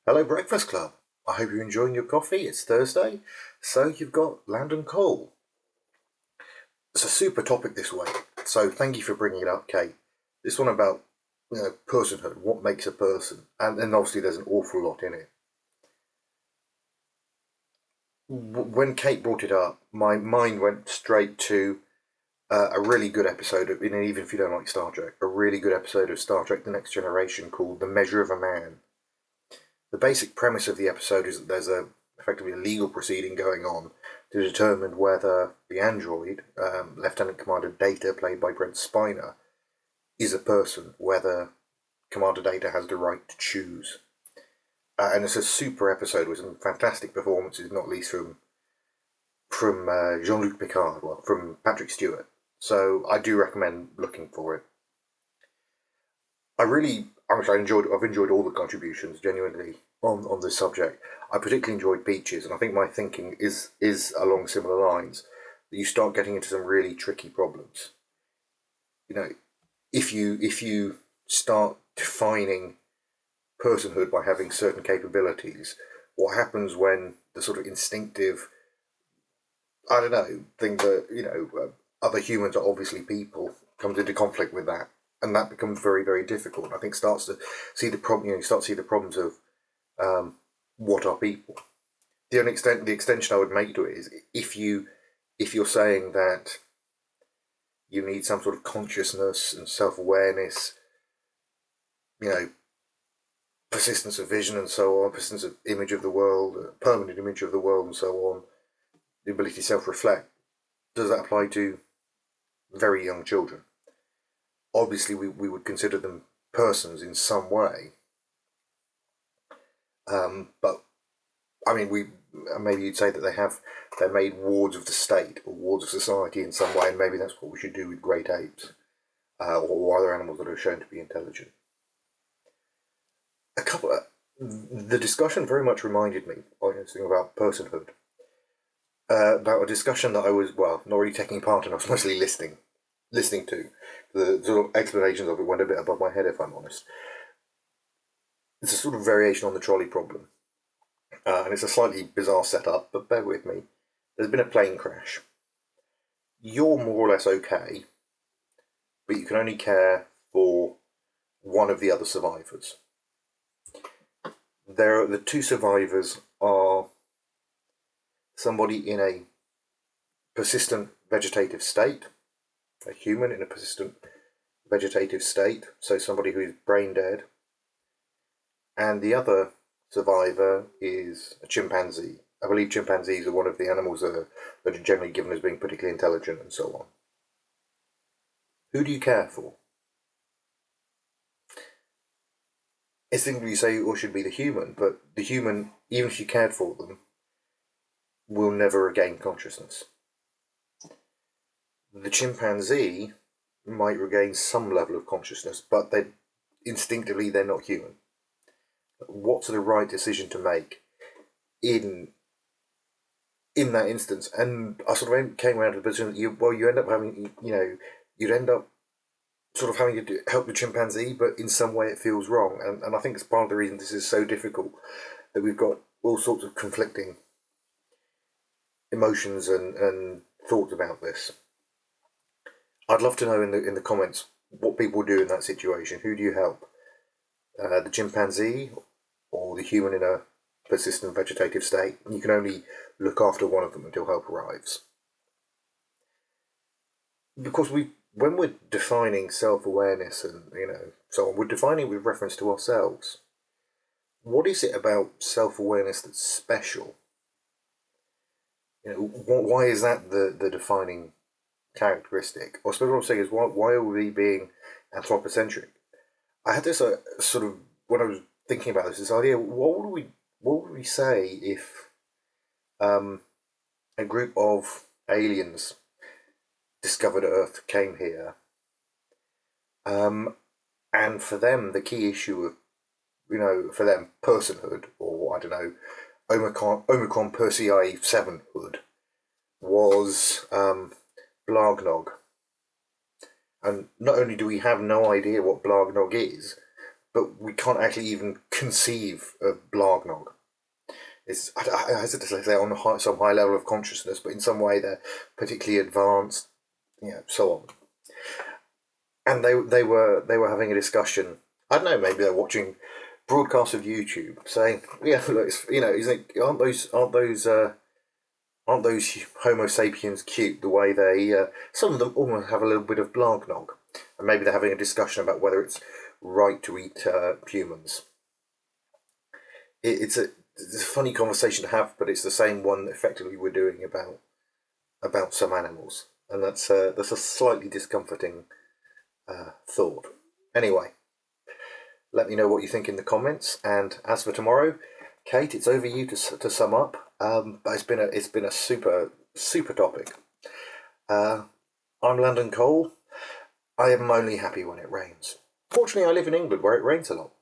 Hello, Breakfast Club. I hope you're enjoying your coffee. It's Thursday, so you've got land and coal. It's a super topic this week, so thank you for bringing it up, Kate. This one about personhood, what makes a person, and obviously there's an awful lot in it. When Kate brought it up, my mind went straight to a really good episode of, even if you don't like Star Trek, a really good episode of Star Trek: The Next Generation called "The Measure of a Man." The basic premise of the episode is that there's effectively a legal proceeding going on to determine whether the android, Lieutenant Commander Data, played by Brent Spiner, is a person, whether Commander Data has the right to choose. And it's a super episode with some fantastic performances, not least from Jean-Luc Picard, well, from Patrick Stewart. So I do recommend looking for it. I've enjoyed all the contributions genuinely on this subject. I particularly enjoyed Beaches, and I think my thinking is along similar lines. That you start getting into some really tricky problems. You know, if you start defining personhood by having certain capabilities, what happens when the sort of instinctive, I don't know, thing that other humans are obviously people comes into conflict with that, and that becomes very very difficult. I think starts to see the problem. You start to see the problems of what are people. The extension I would make to it is if you're saying that you need some sort of consciousness and self awareness, you know, persistence of vision and so on, persistence of image of the world, permanent image of the world and so on, the ability to self reflect. Does that apply to very young children? Obviously, we would consider them persons in some way, but I mean, maybe you'd say that they're made wards of the state or wards of society in some way, and maybe that's what we should do with great apes or other animals that are shown to be intelligent. The discussion very much reminded me, thing about personhood, about a discussion that I was not really taking part in. I was mostly listening to. The sort of explanations of it went a bit above my head, if I'm honest. It's a sort of variation on the trolley problem. And it's a slightly bizarre setup, but bear with me. There's been a plane crash. You're more or less okay, but you can only care for one of the other survivors. The two survivors are somebody in a persistent vegetative state, a human in a persistent vegetative state, so somebody who is brain dead, and the other survivor is a chimpanzee. I believe chimpanzees are one of the animals that are generally given as being particularly intelligent and so on. Who do you care for? Instinctively you say or should be the human, but the human, even if you cared for them, will never regain consciousness. The chimpanzee might regain some level of consciousness, but instinctively they're not human. What's the right decision to make in that instance? And I sort of came around to the position that you end up having, you'd end up sort of having to help the chimpanzee, but in some way it feels wrong. And I think it's part of the reason this is so difficult, that we've got all sorts of conflicting emotions and thoughts about this. I'd love to know in the comments what people do in that situation. Who do you help? The chimpanzee or the human in a persistent vegetative state? You can only look after one of them until help arrives. Because when we're defining self-awareness and so on, we're defining it with reference to ourselves. What is it about self-awareness that's special? Why is that the defining characteristic? Or I suppose what I'm saying is, why are we being anthropocentric? I had this sort of, when I was thinking about this idea, what would we say if a group of aliens discovered Earth, came here, and for them the key issue of, for them personhood, or I don't know, Omicron Persei 7hood was Blargnog. And not only do we have no idea what Blargnog is, but we can't actually even conceive of Blargnog. I hesitate to say on some high level of consciousness, but in some way they're particularly advanced, so on. And they were having a discussion. I don't know, maybe they're watching broadcasts of YouTube saying, yeah, look, aren't those Homo sapiens cute? The way some of them almost have a little bit of Blargnog, and maybe they're having a discussion about whether it's right to eat humans. It's a funny conversation to have, but it's the same one that effectively we're doing about some animals, and that's a slightly discomforting thought. Anyway, let me know what you think in the comments. And as for tomorrow, Kate, it's over you to sum up. But it's been a super topic. I'm London Cole. I am only happy when it rains. Fortunately, I live in England where it rains a lot.